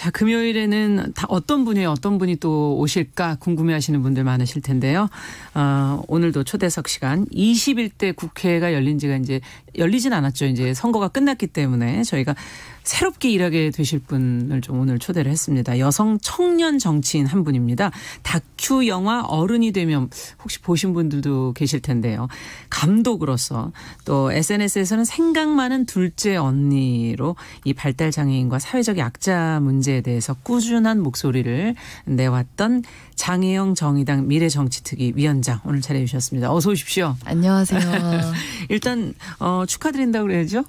자, 금요일에는 다 어떤 분이 또 오실까 궁금해하시는 분들 많으실 텐데요. 오늘도 초대석 시간 21대 국회가 열린 지가 이제 열리진 않았죠. 이제 선거가 끝났기 때문에 저희가 새롭게 일하게 되실 분을 좀 오늘 초대를 했습니다. 여성 청년 정치인 한 분입니다. 다큐 영화 어른이 되면 혹시 보신 분들도 계실 텐데요. 감독으로서 또 SNS에서는 생각 많은 둘째 언니로 이 발달장애인과 사회적 약자 문제에 대해서 꾸준한 목소리를 내왔던 장혜영 정의당 미래정치특위 위원장 오늘 자리해 주셨습니다. 어서 오십시오. 안녕하세요. 일단 축하드린다고 그래야죠.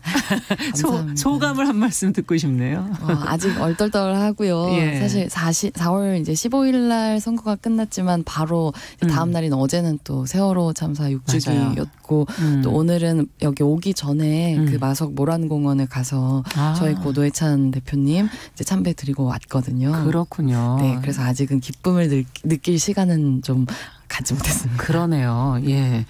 소감을 한 말씀 듣고 싶네요. 아직 얼떨떨하고요. 예. 사실 4월 이제 15일 날 선거가 끝났지만 바로 다음 날인 어제는 또 세월호 참사 6주기였고 또 오늘은 여기 오기 전에 그 마석 모란공원에 가서 저희 고 노회찬 대표님 이제 참배 드리고 왔거든요. 그렇군요. 네, 그래서 아직은 기쁨을 느낄 시간은 좀 갖지 못했습니다. 그러네요. 예.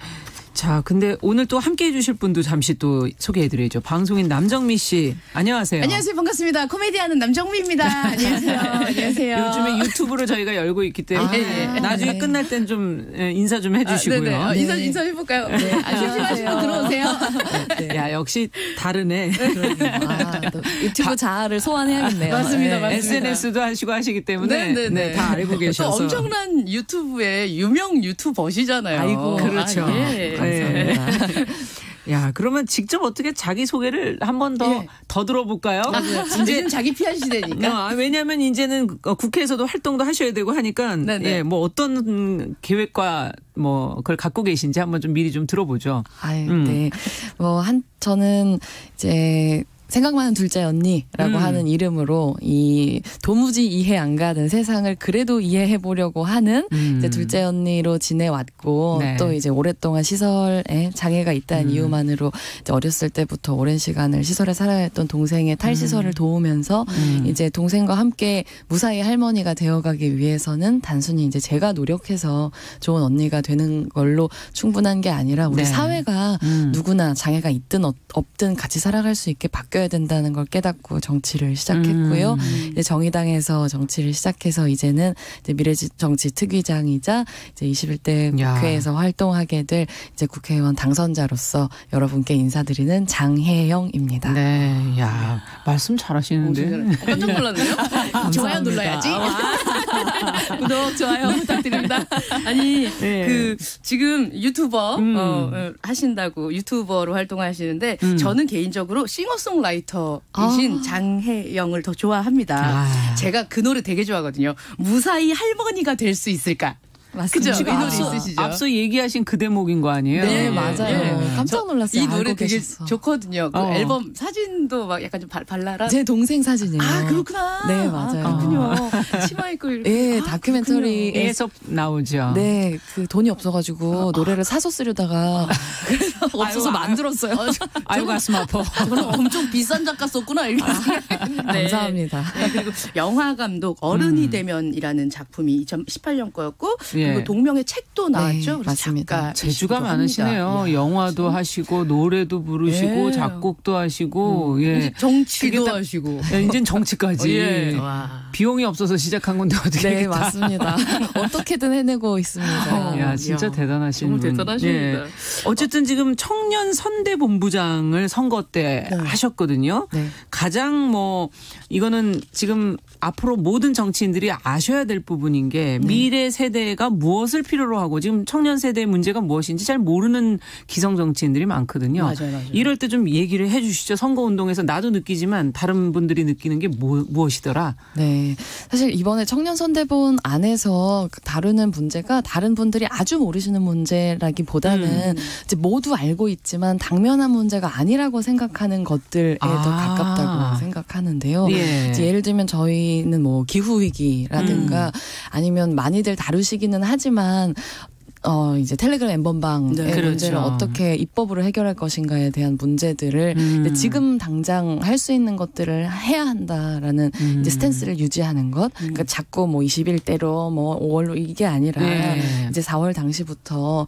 자, 근데 오늘 또 함께 해주실 분도 잠시 또 소개해드리죠. 방송인 남정미 씨, 안녕하세요. 안녕하세요. 반갑습니다. 코미디하는 남정미입니다. 안녕하세요. 안녕하세요. 요즘에 유튜브를 저희가 열고 있기 때문에 나중에 끝날 땐 좀 인사 좀 해주시고요. 네네. 인사 해볼까요? 네. 심심하시면 들어오세요. 네. 야, 역시 다르네. 또 유튜브 자아를 소환해야겠네요. 맞습니다. SNS도 하시기 때문에 네네네. 다 알고 계셔서. 또 엄청난 유튜브의 유명 유튜버시잖아요. 아이고, 그렇죠. 예. 감사합니다. 야, 그러면 직접 어떻게 자기 소개를 한 번 더 들어볼까요? 이제는 자기 PR 시대니까. 왜냐하면 이제는 국회에서도 활동도 하셔야 되고 하니까 예, 뭐 어떤 계획과 뭐 그걸 갖고 계신지 한번 좀 미리 좀 들어보죠. 네. 저는 이제 생각 많은 둘째 언니라고 하는 이름으로 이 도무지 이해 안 가는 세상을 그래도 이해해 보려고 하는 이제 둘째 언니로 지내왔고 네. 또 이제 오랫동안 시설에 장애가 있다는 이유만으로 이제 어렸을 때부터 오랜 시간을 시설에 살아야 했던 동생의 탈시설을 도우면서 이제 동생과 함께 무사히 할머니가 되어가기 위해서는 단순히 이제 제가 노력해서 좋은 언니가 되는 걸로 충분한 게 아니라 우리 사회가 누구나 장애가 있든 없든 같이 살아갈 수 있게 바뀌어야 된다는 걸 깨닫고 정치를 시작했고요. 이제 정의당에서 정치를 시작해서 이제는 이제 미래정치특위장이자 이제 21대 국회에서 활동하게 될 이제 국회의원 당선자로서 여러분께 인사드리는 장혜영입니다. 네, 야 말씀 잘하시는데. 깜짝 놀랐네요. 좋아요 눌러야지. 구독, 좋아요 부탁드립니다. 아니 그 지금 유튜버 하신다고 유튜버로 활동하시는데 저는 개인적으로 싱어송라이터이신 장혜영을 더 좋아합니다. 제가 그 노래 되게 좋아하거든요. 무사히 할머니가 될 수 있을까? 맞습니다. 그죠? 이 노래 있으시죠? 앞서 얘기하신 그 대목인 거 아니에요? 네, 맞아요. 깜짝 놀랐어요. 이 노래 되게 계셨어. 좋거든요. 그 앨범 사진도 막 약간 좀 발랄한. 제 동생 사진이에요. 아, 그렇구나. 네, 맞아요. 그렇군요. 치마 입고 이렇게. 네, 다큐멘터리에서 나오죠. 네, 그 돈이 없어가지고 노래를 사서 쓰려다가 그래서 없어서 만들었어요. 아이고 가슴 아파. 저는 엄청 비싼 작가 썼구나. 이렇게 감사합니다. 네, 그리고 영화 감독 어른이 되면이라는 작품이 2018년 거였고 그리고 동명의 책도 나왔죠. 네, 맞습니다. 재주가 많으시네요. 영화도 하시고 노래도 부르시고 작곡도 하시고 정치도 하시고 이제는 정치까지. 비용이 없어서 시작한 건데 어떻게 네, 맞습니다. 어떻게든 해내고 있습니다. 야, 진짜 대단하신 정말 분. 대단하십니다. 어쨌든 지금 청년 선대본부장을 선거 때 하셨거든요. 네. 가장 이거는 지금 앞으로 모든 정치인들이 아셔야 될 부분인 게 미래 세대가 무엇을 필요로 하고 지금 청년 세대의 문제가 무엇인지 잘 모르는 기성 정치인들이 많거든요. 맞아요. 이럴 때 좀 얘기를 해 주시죠. 선거운동에서 나도 느끼지만 다른 분들이 느끼는 게 무엇이더라. 네. 사실 이번에 청년 선대본 안에서 다루는 문제가 다른 분들이 아주 모르시는 문제라기보다는 이제 모두 알고 있지만 당면한 문제가 아니라고 생각하는 것들에 더 가깝다고 생각하는데요. 이제 예를 들면 저희는 기후 위기라든가 아니면 많이들 다루시기는 하지만 이제 텔레그램 엠번방의 네. 문제를 그렇죠. 어떻게 입법으로 해결할 것인가에 대한 문제들을 근데 지금 당장 할 수 있는 것들을 해야 한다라는 이제 스탠스를 유지하는 것. 그러니까 자꾸 뭐 21대로 뭐 5월로 이게 아니라 네. 이제 4월 당시부터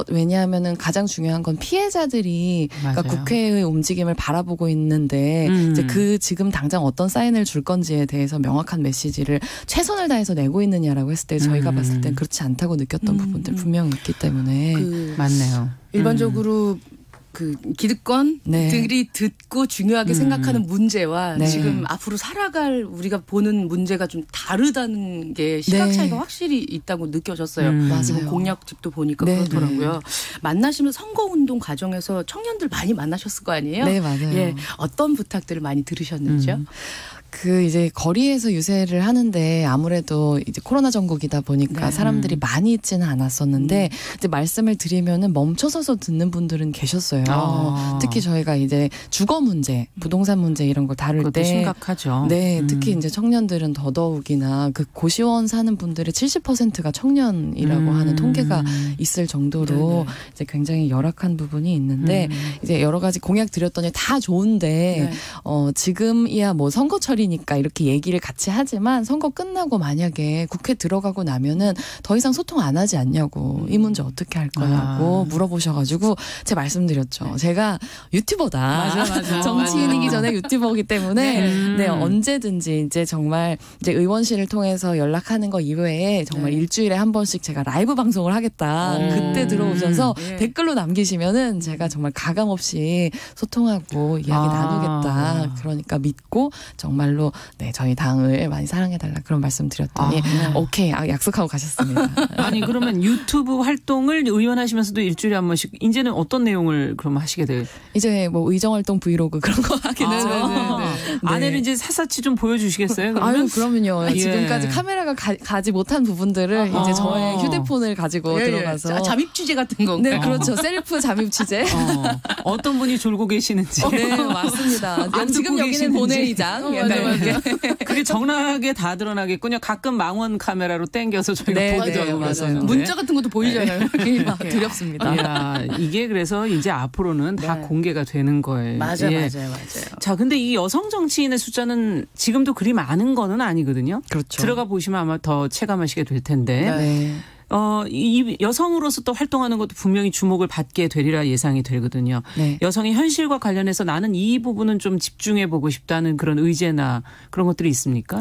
왜냐하면은 가장 중요한 건 피해자들이 그러니까 맞아요. 국회의 움직임을 바라보고 있는데 이제 그 지금 당장 어떤 사인을 줄 건지에 대해서 명확한 메시지를 최선을 다해서 내고 있느냐라고 했을 때 저희가 봤을 땐 그렇지 않다고 느꼈던 부분들 분명히 있기 때문에 맞네요. 일반적으로 그 기득권들이 네. 듣고 중요하게 생각하는 문제와 네. 지금 앞으로 살아갈 우리가 보는 문제가 좀 다르다는 게 시각 차이가 네. 확실히 있다고 느껴졌어요. 지금 맞아요. 공약집도 보니까 네, 그렇더라고요. 만나시면 선거운동 과정에서 청년들 많이 만나셨을 거 아니에요? 네, 맞아요. 예, 어떤 부탁들을 많이 들으셨는지요? 그 이제 거리에서 유세를 하는데 아무래도 이제 코로나 전국이다 보니까 네. 사람들이 많이 있지는 않았었는데 이제 말씀을 드리면은 멈춰서서 듣는 분들은 계셨어요. 특히 저희가 이제 주거 문제, 부동산 문제 이런 걸 다룰 그것도 때 심각하죠. 네, 특히 이제 청년들은 더더욱이나 그 고시원 사는 분들의 70%가 청년이라고 하는 통계가 있을 정도로 이제 굉장히 열악한 부분이 있는데 이제 여러 가지 공약 드렸더니 다 좋은데 지금이야 뭐 선거철이니까 이렇게 얘기를 같이 하지만 선거 끝나고 만약에 국회 들어가고 나면은 더 이상 소통 안 하지 않냐고 이 문제 어떻게 할 거냐고 물어보셔가지고 제가 말씀드렸죠. 제가 유튜버다. 맞아. 정치인이기 전에 유튜버이기 때문에 네, 언제든지 이제 정말 이제 의원실을 통해서 연락하는 거 이외에 정말 일주일에 한 번씩 제가 라이브 방송을 하겠다. 그때 들어오셔서 댓글로 남기시면은 제가 정말 가감 없이 소통하고 이야기 나누겠다. 그러니까 믿고 정말로 네, 저희 당을 많이 사랑해달라 그런 말씀 드렸더니 오케이 약속하고 가셨습니다. 아니 그러면 유튜브 활동을 의원 하시면서도 일주일에 한 번씩 이제는 어떤 내용을 그럼 하시게 돼요? 이제 뭐 의정활동 브이로그 그런 거 하겠죠. 네. 아내를 이제 사사치 좀 보여주시겠어요? 그러면? 아유 그러면요. 예. 지금까지 카메라가 가지 못한 부분들을 이제 저의 휴대폰을 가지고 들어가서 잠입 취재 같은 건가요? 네 그렇죠. 셀프 잠입 취재. 어떤 분이 졸고 계시는지. 네 맞습니다. 안 지금 듣고 여기는 계시는지. 본회의장. 그게 적나라하게 다 드러나겠군요. 가끔 망원 카메라로 땡겨서 저희가 보기도 하고 그래서. 문자 같은 것도 보이잖아요. 두렵습니다. 야, 이게 그래서 이제 앞으로는 다 공개가 되는 거예요. 맞아요. 자, 근데 이 여성 정치인의 숫자는 지금도 그리 많은 거는 아니거든요. 그렇죠. 들어가 보시면 아마 더 체감하시게 될 텐데. 네. 이 여성으로서 또 활동하는 것도 분명히 주목을 받게 되리라 예상이 되거든요. 네. 여성의 현실과 관련해서 나는 이 부분은 좀 집중해 보고 싶다는 그런 의제나 그런 것들이 있습니까?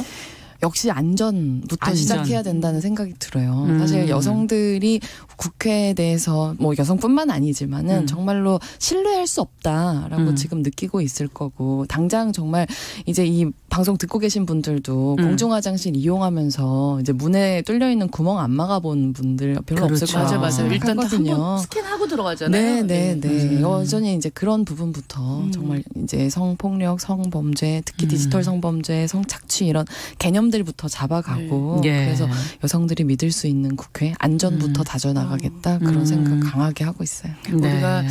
역시 안전부터 안전. 시작해야 된다는 생각이 들어요. 사실 여성들이 국회에 대해서 뭐 여성뿐만 아니지만은 정말로 신뢰할 수 없다라고 지금 느끼고 있을 거고 당장 정말 이제 이 방송 듣고 계신 분들도 공중화장실 이용하면서 이제 문에 뚫려 있는 구멍 안 막아본 분들 별로 그렇죠. 없을 거라고 맞아요. 일단 생각하거든요. 한번 스캔하고 들어가잖아요. 네. 여전히 이제 그런 부분부터 정말 이제 성폭력, 성범죄, 특히 디지털 성범죄, 성착취 이런 개념들부터 잡아가고 그래서 여성들이 믿을 수 있는 국회 안전부터 다져나가겠다 그런 생각 강하게 하고 있어요. 우리가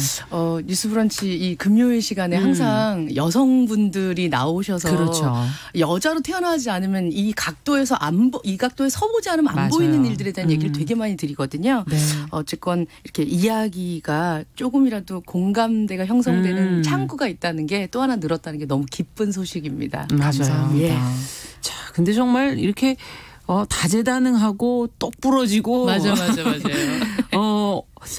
뉴스브런치 이 금요일 시간에 항상 여성분들이 나오셔서 그렇죠. 여자로 태어나지 않으면 이 각도에서 이 각도에 서보지 않으면 안 맞아요. 보이는 일들에 대한 얘기를 되게 많이 드리거든요. 네. 어쨌건 이렇게 이야기가 조금이라도 공감대가 형성되는 창구가 있다는 게 또 하나 늘었다는 게 너무 기쁜 소식입니다. 맞아요. 감사합니다. 예. 자, 근데 정말 이렇게 다재다능하고 똑부러지고 맞아요.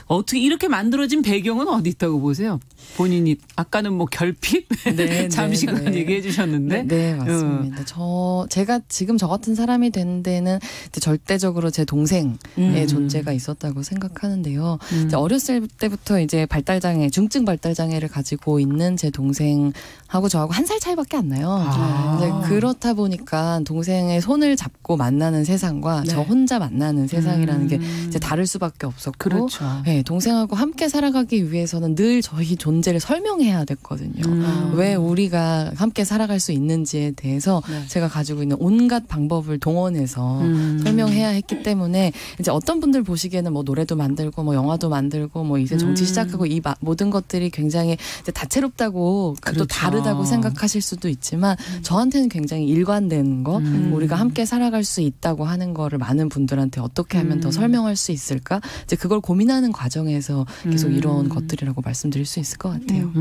어떻게 이렇게 만들어진 배경은 어디 있다고 보세요? 본인이 아까는 뭐 결핍 네, 잠시 네, 그건 네. 얘기해 주셨는데 네, 맞습니다. 제가 지금 저 같은 사람이 된 데는 이제 절대적으로 제 동생의 존재가 있었다고 생각하는데요. 이제 어렸을 때부터 이제 중증 발달 장애를 가지고 있는 제 동생하고 저하고 한 살 차이밖에 안 나요. 이제 그렇다 보니까 동생의 손을 잡고 만나는 세상과 저 혼자 만나는 세상이라는 게 이제 다를 수밖에 없었고, 그렇죠. 네, 동생하고 함께 살아가기 위해서는 늘 저희 문제를 설명해야 됐거든요. 왜 우리가 함께 살아갈 수 있는지에 대해서 네. 제가 가지고 있는 온갖 방법을 동원해서 설명해야 했기 때문에 이제 어떤 분들 보시기에는 뭐 노래도 만들고 뭐 영화도 만들고 뭐 이제 정치 시작하고 이 모든 것들이 굉장히 이제 다채롭다고 그렇죠. 또 다르다고 생각하실 수도 있지만 저한테는 굉장히 일관된 거 우리가 함께 살아갈 수 있다고 하는 거를 많은 분들한테 어떻게 하면 더 설명할 수 있을까 이제 그걸 고민하는 과정에서 계속 이런 것들이라고 말씀드릴 수 있을 것 같아요.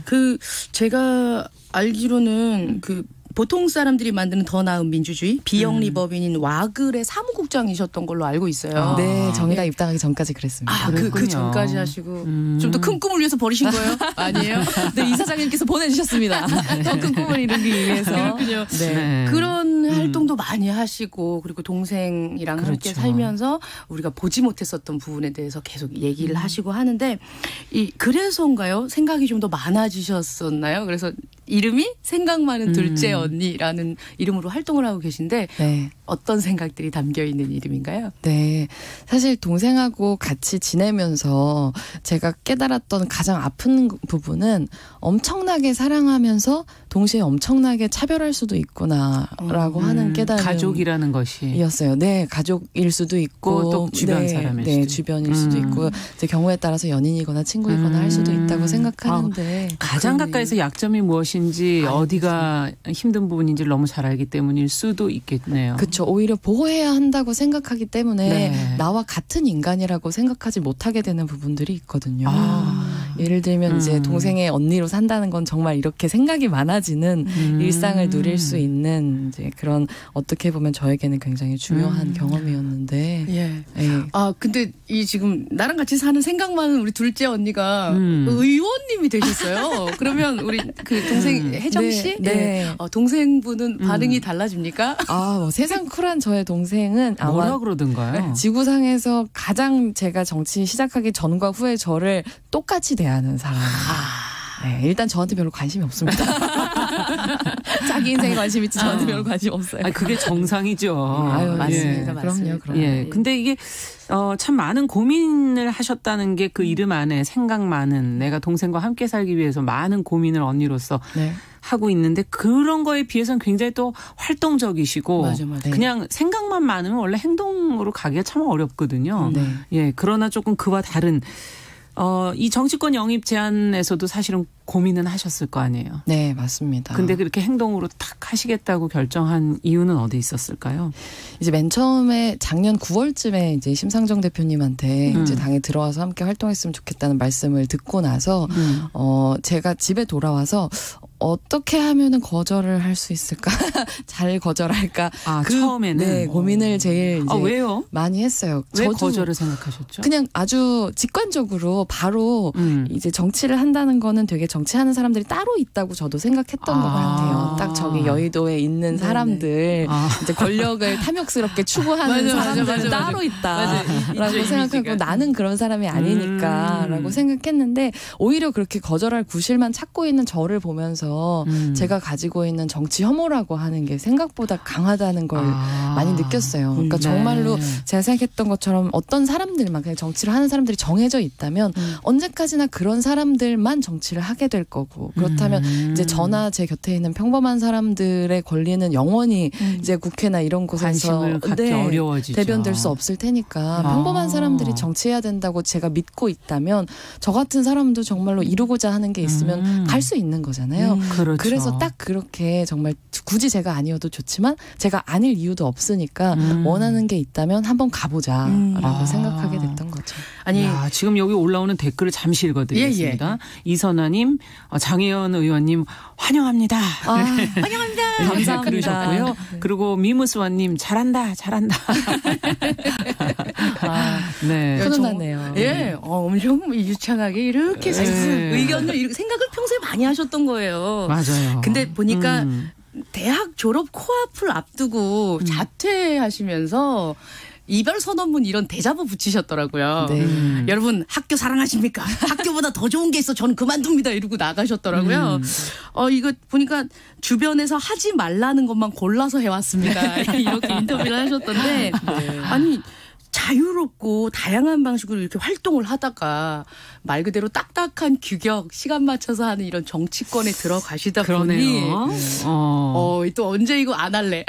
그 제가 알기로는 그 보통 사람들이 만드는 더 나은 민주주의 비영리법인인 와글의 사무국장이셨던 걸로 알고 있어요. 네, 정의당 입당하기 전까지 그랬습니다. 그 전까지 하시고 좀 더 큰 꿈을 위해서 버리신 거예요? 아니에요? 네, 이사장님께서 보내주셨습니다. 더 큰 꿈을 이루기 위해서. 그렇군요. 네. 그런 활동도 많이 하시고 그리고 동생이랑 함께 그렇죠. 살면서 우리가 보지 못했었던 부분에 대해서 계속 얘기를 하시고 하는데 그래서인가요? 생각이 좀 더 많아지셨었나요? 그래서 이름이 생각 많은 둘째 언니라는 이름으로 활동을 하고 계신데 네. 어떤 생각들이 담겨 있는 이름인가요? 네. 사실 동생하고 같이 지내면서 제가 깨달았던 가장 아픈 부분은 엄청나게 사랑하면서 동시에 엄청나게 차별할 수도 있구나라고 하는 깨달음. 가족이라는 것이. 이었어요. 네. 가족일 수도 있고. 또 주변 사람일 수도 네. 있고. 주변일 수도 있고. 이제 경우에 따라서 연인이거나 친구이거나 할 수도 있다고 생각하는데. 가장 가까이서 약점이 무엇인지 어디가 힘든 부분인지 너무 잘 알기 때문일 수도 있겠네요. 그렇죠. 오히려 보호해야 한다고 생각하기 때문에 네. 나와 같은 인간이라고 생각하지 못하게 되는 부분들이 있거든요. 예를 들면 이제 동생의 언니로 산다는 건 정말 이렇게 생각이 많아지는 일상을 누릴 수 있는 이제 그런 어떻게 보면 저에게는 굉장히 중요한 경험이었는데. 예. 예. 근데 이 지금 나랑 같이 사는 생각 많은 우리 둘째 언니가 의원님이 되셨어요. 그러면 우리 그 동생 혜정 씨, 네. 동생분은 반응이 달라집니까? 뭐 세상 쿨한 저의 동생은 아마 뭐라 그러던가요? 지구상에서 가장 제가 정치 시작하기 전과 후에 저를 똑같이 대하는 사람. 네, 일단 저한테 별로 관심이 없습니다. 자기 인생에 관심 있지 저한테 별로 관심 없어요. 그게 정상이죠. 아유, 맞습니다. 그럼요. 예. 근데 이게 참 많은 고민을 하셨다는 게 그 이름 안에 생각 많은 내가 동생과 함께 살기 위해서 많은 고민을 언니로서 네. 하고 있는데 그런 거에 비해서는 굉장히 또 활동적이시고 맞아. 그냥 생각만 많으면 원래 행동으로 가기가 참 어렵거든요. 네. 예. 그러나 조금 그와 다른 이 정치권 영입 제안에서도 사실은 고민은 하셨을 거 아니에요. 네, 맞습니다. 근데 그렇게 행동으로 탁 하시겠다고 결정한 이유는 어디 있었을까요? 이제 맨 처음에 작년 9월쯤에 이제 심상정 대표님한테 이제 당에 들어와서 함께 활동했으면 좋겠다는 말씀을 듣고 나서 제가 집에 돌아와서 어떻게 하면은 거절을 할 수 있을까? 잘 거절할까? 처음에는 네, 고민을 제일 이제 왜요? 많이 했어요. 왜 저도 거절을 생각하셨죠? 그냥 아주 직관적으로 바로 이제 정치를 한다는 거는 되게 정치하는 사람들이 따로 있다고 저도 생각했던 것 같아요. 딱 저기 여의도에 있는 사람들 이제 권력을 탐욕스럽게 추구하는 사람들은 따로 있다라고 생각하고 나는 그런 사람이 아니니까라고 생각했는데 오히려 그렇게 거절할 구실만 찾고 있는 저를 보면서 제가 가지고 있는 정치 혐오라고 하는 게 생각보다 강하다는 걸 많이 느꼈어요. 그러니까 정말로 제가 생각했던 것처럼 어떤 사람들만 그냥 정치를 하는 사람들이 정해져 있다면 언제까지나 그런 사람들만 정치를 하게 될 거고 그렇다면 이제 저나 제 곁에 있는 평범한 사람들의 권리는 영원히 이제 국회나 이런 곳에서 관심을 갖기 어려워지죠. 대변될 수 없을 테니까 평범한 사람들이 정치해야 된다고 제가 믿고 있다면 저 같은 사람도 정말로 이루고자 하는 게 있으면 갈 수 있는 거잖아요. 그렇죠. 그래서 딱 그렇게 정말 굳이 제가 아니어도 좋지만 제가 아닐 이유도 없으니까 원하는 게 있다면 한번 가보자라고 생각하게 됐던 거죠. 아니 지금 여기 올라오는 댓글을 잠시 읽어드리겠습니다. 이선아님, 장혜연 의원님 환영합니다. 환영합니다. 감사합니다. 그러셨고요. 그리고 미무스원님 잘한다. 네. 훈훈하네요. 예, 엄청 유창하게 이렇게 의견을 이렇게 생각을 평소에 많이 하셨던 거예요. 맞아요. 근데 보니까 대학 졸업 코앞을 앞두고 자퇴하시면서 이별 선언문 이런 대자보 붙이셨더라고요. 네. 여러분 학교 사랑하십니까? 학교보다 더 좋은 게 있어 저는 그만둡니다 이러고 나가셨더라고요. 이거 보니까 주변에서 하지 말라는 것만 골라서 해왔습니다. 이렇게 인터뷰를 하셨던데 아니 자유롭고 다양한 방식으로 이렇게 활동을 하다가 말 그대로 딱딱한 규격, 시간 맞춰서 하는 이런 정치권에 들어가시다 보니 또 언제 이거 안 할래?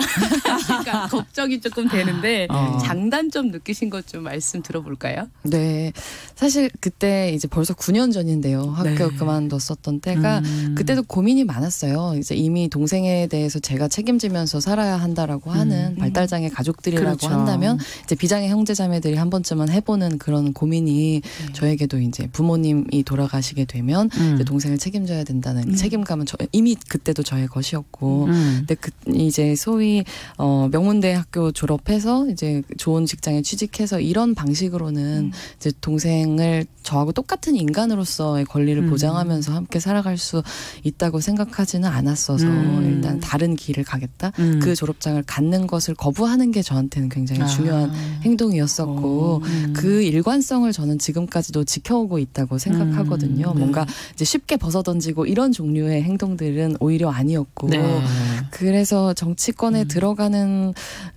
그러니까 걱정이 조금 되는데 장단점 느끼신 것 좀 말씀 들어볼까요? 네. 사실 그때 이제 벌써 9년 전인데요. 학교 그만뒀었던 때가 그때도 고민이 많았어요. 이제 이미 동생에 대해서 제가 책임지면서 살아야 한다라고 하는 발달장애 가족들이라고 한다면 이제 비장애 형제자매들이 한 번쯤은 해보는 그런 고민이 저에게도 이제 부모님이 돌아가시게 되면 이제 동생을 책임져야 된다는 책임감은 이미 그때도 저의 것이었고 근데 이제 소위 명문대 학교 졸업해서 이제 좋은 직장에 취직해서 이런 방식으로는 이제 동생을 저하고 똑같은 인간으로서의 권리를 보장하면서 함께 살아갈 수 있다고 생각하지는 않았어서 일단 다른 길을 가겠다. 그 졸업장을 갖는 것을 거부하는 게 저한테는 굉장히 중요한 행동이었었고 그 일관성을 저는 지금까지도 지켜오고 있다고 생각하거든요. 뭔가 이제 쉽게 벗어던지고 이런 종류의 행동들은 오히려 아니었고 그래서 정치권에 들어가는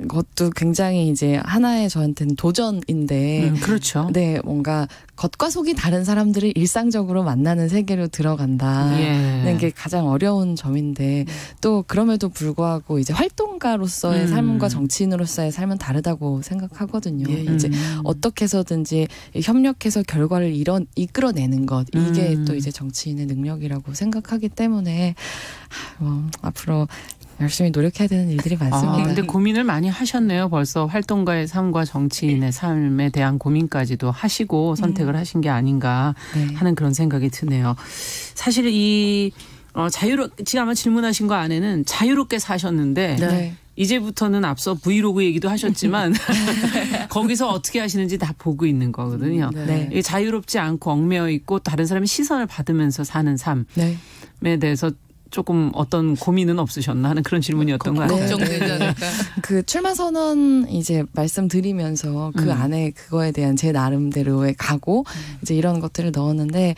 것도 굉장히 이제 하나의 저한테는 도전인데 그렇죠. 네, 뭔가 겉과 속이 다른 사람들을 일상적으로 만나는 세계로 들어간다는 게 가장 어려운 점인데 또 그럼에도 불구하고 이제 활동가로서의 삶과 정치인으로서의 삶은 다르다고 생각하거든요. 이제 어떻게 해서든지 협력해서 결과를 이끌어내는 것 이게 또 이제 정치인의 능력이라고 생각하기 때문에 앞으로 열심히 노력해야 되는 일들이 많습니다. 근데 고민을 많이 하셨네요. 벌써 활동가의 삶과 정치인의 삶에 대한 고민까지도 하시고 선택을 하신 게 아닌가 하는 그런 생각이 드네요. 사실 이 지금 아마 질문하신 거 안에는 자유롭게 사셨는데 이제부터는 앞서 브이로그 얘기도 하셨지만 거기서 어떻게 하시는지 다 보고 있는 거거든요. 이게 자유롭지 않고 얽매여 있고 다른 사람의 시선을 받으면서 사는 삶에 대해서 조금 어떤 고민은 없으셨나 하는 그런 질문이었던 것 같아요. 걱정되지 않을까. 그 출마 선언 이제 말씀드리면서 그 안에 그거에 대한 제 나름대로의 각오 이제 이런 것들을 넣었는데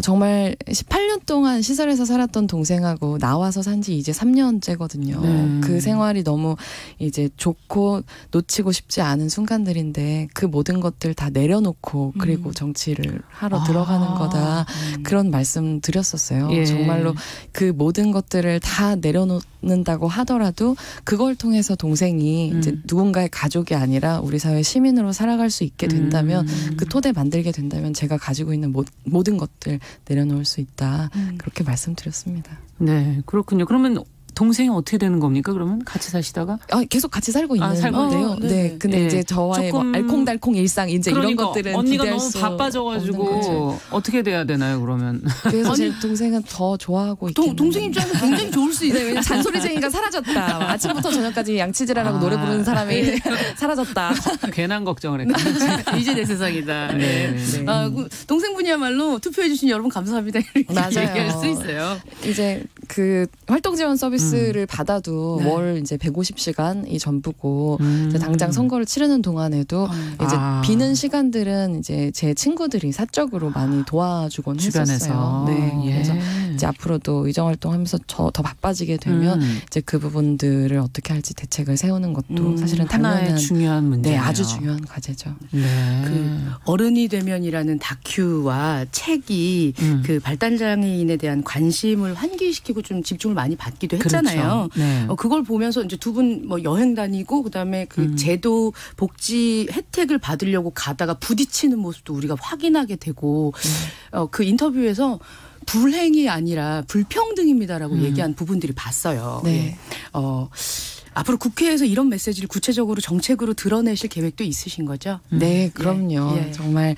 정말 18년 동안 시설에서 살았던 동생하고 나와서 산지 이제 3년째거든요. 그 생활이 너무 이제 좋고 놓치고 싶지 않은 순간들인데 그 모든 것들 다 내려놓고 그리고 정치를 하러 들어가는 거다. 그런 말씀 드렸었어요. 정말로 그 모든 것들을 다 내려놓는다고 하더라도 그걸 통해서 동생이 이제 누군가의 가족이 아니라 우리 사회 시민으로 살아갈 수 있게 된다면 그 토대 만들게 된다면 제가 가지고 있는 모든 것들 내려놓을 수 있다. 그렇게 말씀드렸습니다. 네, 그렇군요. 그러면 동생이 어떻게 되는 겁니까? 그러면 같이 사시다가? 계속 같이 살고 있는데요. 네. 근데 이제 저와의 뭐 알콩달콩 일상 이제 이런 것들은 언니가 너무 바빠져가지고 어떻게 돼야 되나요? 그러면? 그래서 제 동생은 더 좋아하고 있겠네요. 동생 입장에서 굉장히 좋을 수 있어요. 왜냐면 잔소리쟁이가 사라졌다. 아침부터 저녁까지 양치질하라고 노래 부르는 사람이 사라졌다. 괜한 걱정을 했군요. 이제 내 세상이다. 동생분이야말로 투표해 주신 여러분 감사합니다. 이렇게 맞아요. 얘기할 수 있어요. 이제 그 활동 지원 서비스를 받아도 월 이제 150시간이 전부고 이제 당장 선거를 치르는 동안에도 이제 비는 시간들은 이제 제 친구들이 사적으로 많이 도와주곤 주변에서. 했었어요. 그래서 이제 앞으로도 의정 활동하면서 더 바빠지게 되면 이제 그 부분들을 어떻게 할지 대책을 세우는 것도 사실은 하나의 중요한 문제예요. 네, 아주 중요한 과제죠. 그 어른이 되면이라는 다큐와 책이 그 발달장애인에 대한 관심을 환기시키고 좀 집중을 많이 받기도 했잖아요. 그렇죠. 그걸 보면서 이제 두 분 뭐 여행 다니고 그다음에 그 제도 복지 혜택을 받으려고 가다가 부딪히는 모습도 우리가 확인하게 되고 그 인터뷰에서 불행이 아니라 불평등입니다라고 얘기한 부분들이 봤어요. 앞으로 국회에서 이런 메시지를 구체적으로 정책으로 드러내실 계획도 있으신 거죠? 네, 그럼요. 정말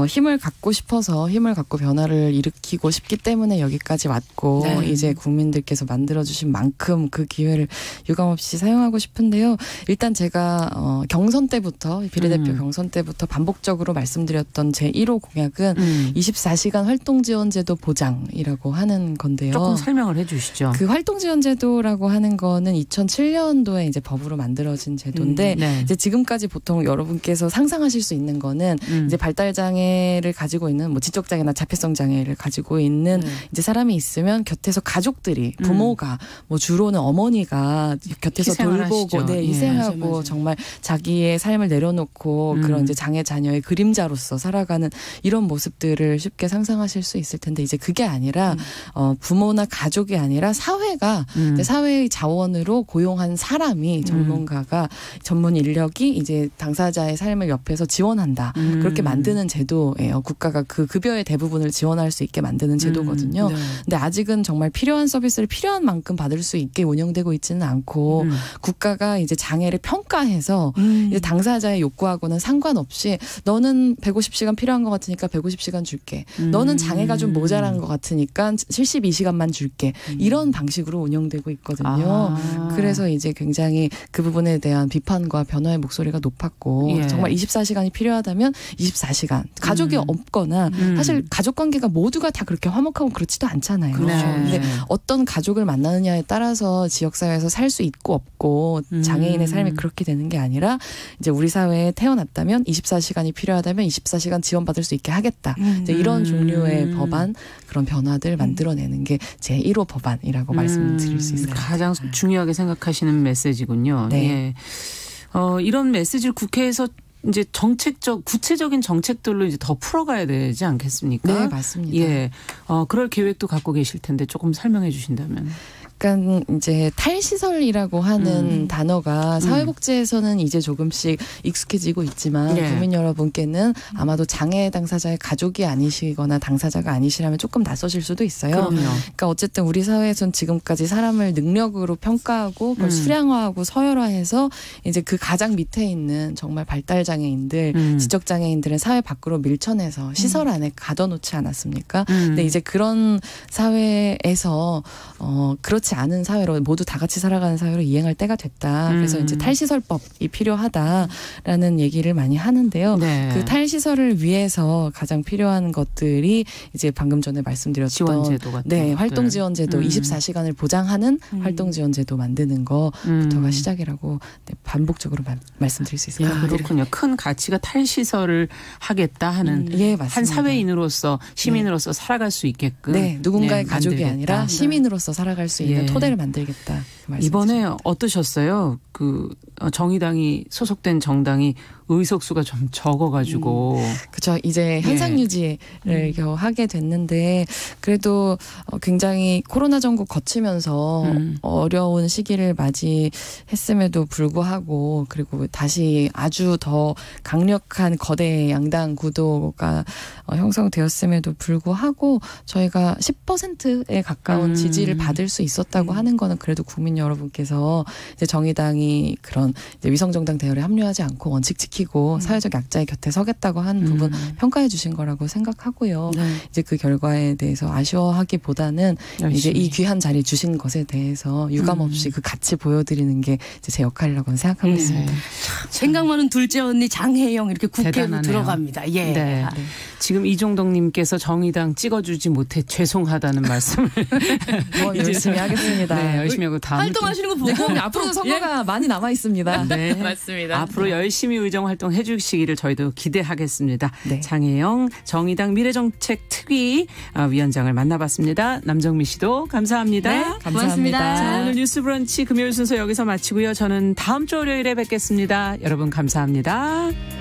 힘을 갖고 싶어서 힘을 갖고 변화를 일으키고 싶기 때문에 여기까지 왔고 이제 국민들께서 만들어주신 만큼 그 기회를 유감없이 사용하고 싶은데요. 일단 제가 경선 때부터 비례대표 경선 때부터 반복적으로 말씀드렸던 제 1호 공약은 24시간 활동지원제도 보장이라고 하는 건데요. 조금 설명을 해 주시죠. 그 활동지원제도라고 하는 거는 2007년 2007년도에 이제 법으로 만들어진 제도인데 네. 이제 지금까지 보통 여러분께서 상상하실 수 있는 거는 이제 발달 장애를 가지고 있는 뭐 지적 장애나 자폐성 장애를 가지고 있는 이제 사람이 있으면 곁에서 가족들이 부모가 뭐 주로는 어머니가 곁에서 돌보고 네, 희생하고 맞아. 정말 자기의 삶을 내려놓고 그런 이제 장애 자녀의 그림자로서 살아가는 이런 모습들을 쉽게 상상하실 수 있을 텐데 이제 그게 아니라 부모나 가족이 아니라 사회가 사회의 자원으로 고용한 사람이 전문가가 전문 인력이 이제 당사자의 삶을 옆에서 지원한다. 그렇게 만드는 제도예요. 국가가 그 급여의 대부분을 지원할 수 있게 만드는 제도거든요. 네. 근데 아직은 정말 필요한 서비스를 필요한 만큼 받을 수 있게 운영되고 있지는 않고 국가가 이제 장애를 평가해서 이제 당사자의 욕구하고는 상관없이 너는 150시간 필요한 것 같으니까 150시간 줄게. 너는 장애가 좀 모자란 것 같으니까 72시간만 줄게. 이런 방식으로 운영되고 있거든요. 그래서 이제 굉장히 그 부분에 대한 비판과 변화의 목소리가 높았고 예. 정말 24시간이 필요하다면 24시간. 가족이 없거나 사실 가족관계가 모두가 다 그렇게 화목하고 그렇지도 않잖아요. 그렇죠. 근데 어떤 가족을 만나느냐에 따라서 지역사회에서 살 수 있고 없고 장애인의 삶이 그렇게 되는 게 아니라 이제 우리 사회에 태어났다면 24시간이 필요하다면 24시간 지원받을 수 있게 하겠다. 이제 이런 종류의 법안 그런 변화들 만들어내는 게 제1호 법안이라고 말씀드릴 수 있을 것 같아요. 가장 중요하게 생각하시는 메시지군요. 네. 예. 이런 메시지를 국회에서 이제 구체적인 정책들로 이제 더 풀어가야 되지 않겠습니까? 네, 맞습니다. 예. 그럴 계획도 갖고 계실 텐데 조금 설명해 주신다면. 약간 이제 탈시설이라고 하는 단어가 사회복지에서는 이제 조금씩 익숙해지고 있지만 네. 국민 여러분께는 아마도 장애 당사자의 가족이 아니시거나 당사자가 아니시라면 조금 낯서실 수도 있어요. 그럼요. 그러니까 어쨌든 우리 사회에서는 지금까지 사람을 능력으로 평가하고 그걸 수량화하고 서열화해서 이제 그 가장 밑에 있는 정말 발달 장애인들, 지적 장애인들은 사회 밖으로 밀쳐내서 시설 안에 가둬놓지 않았습니까? 근데 이제 그런 사회에서 그렇지 않은 사회로 모두 다 같이 살아가는 사회로 이행할 때가 됐다. 그래서 이제 탈시설법이 필요하다라는 얘기를 많이 하는데요. 네. 그 탈시설을 위해서 가장 필요한 것들이 이제 방금 전에 말씀드렸던 지원제도 같은 네, 것들. 활동지원제도 24시간을 보장하는 활동지원제도 만드는 거부터가 시작이라고 네, 반복적으로 말씀드릴 수 있을 것 같아요. 그렇군요. 큰 가치가 탈시설을 하겠다 하는 예, 맞습니다. 한 사회인으로서 시민으로서 살아갈 수 있게끔 네, 누군가의 가족이 만들겠다. 아니라 시민으로서 살아갈 수 있는 토대를 만들겠다. 이번에 어떠셨어요? 그 정의당이 소속된 정당이 의석수가 좀 적어가지고. 그렇죠. 이제 현상 유지를 겨우 하게 됐는데 그래도 굉장히 코로나 전국 거치면서 어려운 시기를 맞이했음에도 불구하고 그리고 다시 아주 더 강력한 거대 양당 구도가 형성되었음에도 불구하고 저희가 10%에 가까운 지지를 받을 수 있었다고 하는 거는 그래도 국민 여러분께서 이제 정의당이 그런 이제 위성정당 대열에 합류하지 않고 원칙 지키고 사회적 약자의 곁에 서겠다고 하는 부분 평가해 주신 거라고 생각하고요. 네. 이제 그 결과에 대해서 아쉬워하기보다는 이제 이 귀한 자리 주신 것에 대해서 유감없이 그 가치 보여드리는 게 이제 제 역할이라고 생각하고 있습니다. 생각만은 둘째 언니 장혜영 이렇게 국회로 대단하네요. 들어갑니다. 예. 네. 지금 이종덕님께서 정의당 찍어주지 못해 죄송하다는 말씀을 열심히 하겠습니다. 네, 열심히 하고 다음 활동하시는 거 보고 앞으로도 선거가 많이 남아 있습니다. 네. 맞습니다. 앞으로 열심히 의정 활동해 주시기를 저희도 기대하겠습니다. 네. 장혜영 정의당 미래정책 특위 위원장을 만나봤습니다. 남정미 씨도 감사합니다. 네, 고맙습니다. 자, 오늘 뉴스 브런치 금요일 순서 여기서 마치고요. 저는 다음 주 월요일에 뵙겠습니다. 여러분 감사합니다.